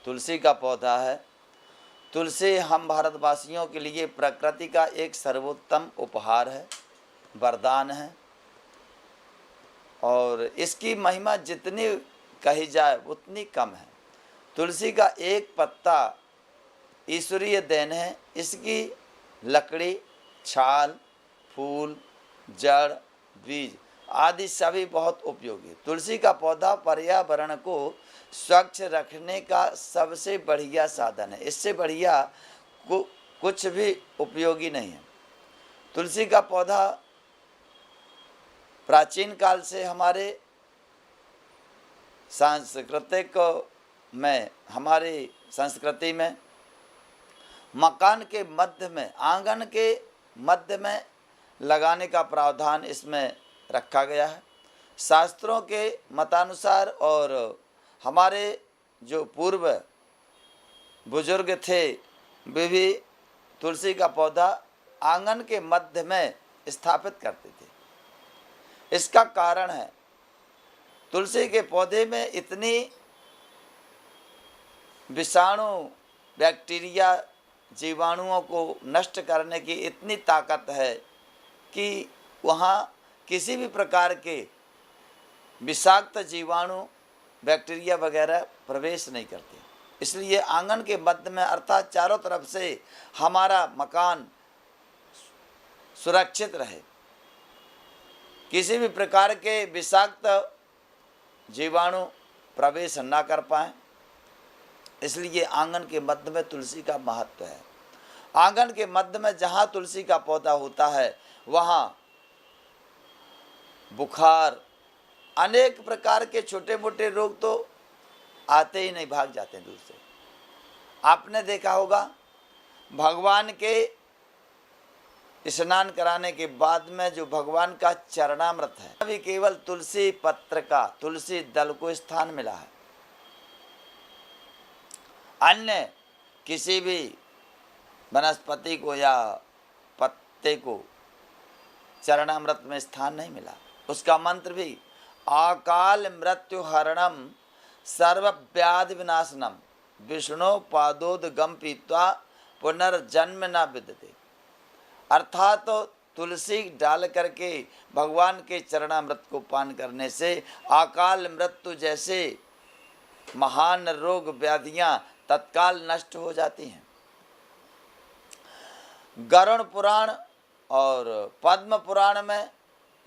तुलसी का पौधा है। तुलसी हम भारतवासियों के लिए प्रकृति का एक सर्वोत्तम उपहार है, वरदान है, और इसकी महिमा जितनी कही जाए उतनी कम है। तुलसी का एक पत्ता ईश्वरीय देन है। इसकी लकड़ी, छाल, फूल, जड़, बीज आदि सभी बहुत उपयोगी। तुलसी का पौधा पर्यावरण को स्वच्छ रखने का सबसे बढ़िया साधन है। इससे बढ़िया कुछ भी उपयोगी नहीं है। तुलसी का पौधा प्राचीन काल से हमारे सांस्कृतिक में, हमारी संस्कृति में मकान के मध्य में, आंगन के मध्य में लगाने का प्रावधान इसमें रखा गया है। शास्त्रों के मतानुसार और हमारे जो पूर्व बुजुर्ग थे वे भी तुलसी का पौधा आंगन के मध्य में स्थापित करते थे। इसका कारण है तुलसी के पौधे में इतनी विषाणु, बैक्टीरिया, जीवाणुओं को नष्ट करने की इतनी ताकत है कि वहाँ किसी भी प्रकार के विषाक्त जीवाणु, बैक्टीरिया वगैरह प्रवेश नहीं करते। इसलिए आंगन के मध्य में अर्थात चारों तरफ से हमारा मकान सुरक्षित रहे, किसी भी प्रकार के विषाक्त जीवाणु प्रवेश न कर पाए, इसलिए आंगन के मध्य में तुलसी का महत्व है। आंगन के मध्य में जहाँ तुलसी का पौधा होता है वहाँ बुखार, अनेक प्रकार के छोटे मोटे रोग तो आते ही नहीं, भाग जाते हैं दूर से। आपने देखा होगा भगवान के स्नान कराने के बाद में जो भगवान का चरणामृत है, अभी केवल तुलसी पत्र का, तुलसी दल को स्थान मिला है। अन्य किसी भी वनस्पति को या पत्ते को चरणामृत में स्थान नहीं मिला। उसका मंत्र भी अकाल मृत्यु हरणम सर्वव्याधि विनाशनम विष्णु पादोदगम पीत्वा पुनर्जन्म न विद्यते। अर्थात तो तुलसी डाल करके भगवान के चरणामृत को पान करने से अकाल मृत्यु जैसे महान रोग व्याधियां तत्काल नष्ट हो जाती हैं। गरुड़ पुराण और पद्म पुराण में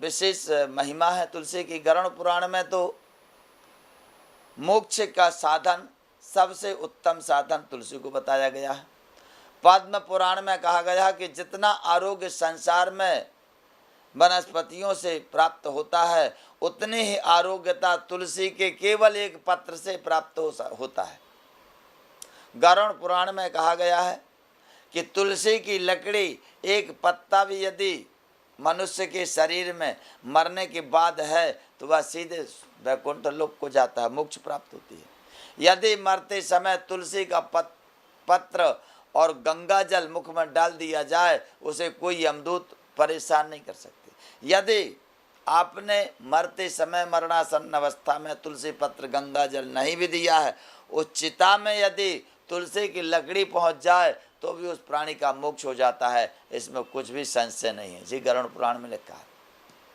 विशेष महिमा है तुलसी की। गरुड़ पुराण में तो मोक्ष का साधन, सबसे उत्तम साधन तुलसी को बताया गया है। पद्म पुराण में कहा गया कि जितना आरोग्य संसार में वनस्पतियों से प्राप्त होता है उतनी ही आरोग्यता तुलसी के केवल एक पत्र से प्राप्त होता है। गरुड़ पुराण में कहा गया है कि तुलसी की लकड़ी, एक पत्ता भी यदि मनुष्य के शरीर में मरने के बाद है तो वह सीधे वैकुंठ लोक को जाता है, मोक्ष प्राप्त होती है। यदि मरते समय तुलसी का पत्र और गंगा जल मुख में डाल दिया जाए उसे कोई यमदूत परेशान नहीं कर सकते। यदि आपने मरते समय मरणासन अवस्था में तुलसी पत्र गंगा जल नहीं भी दिया है, उस चिता में यदि तुलसी की लकड़ी पहुंच जाए तो भी उस प्राणी का मोक्ष हो जाता है। इसमें कुछ भी संशय नहीं है जी, गरुड़ पुराण में लिखा है।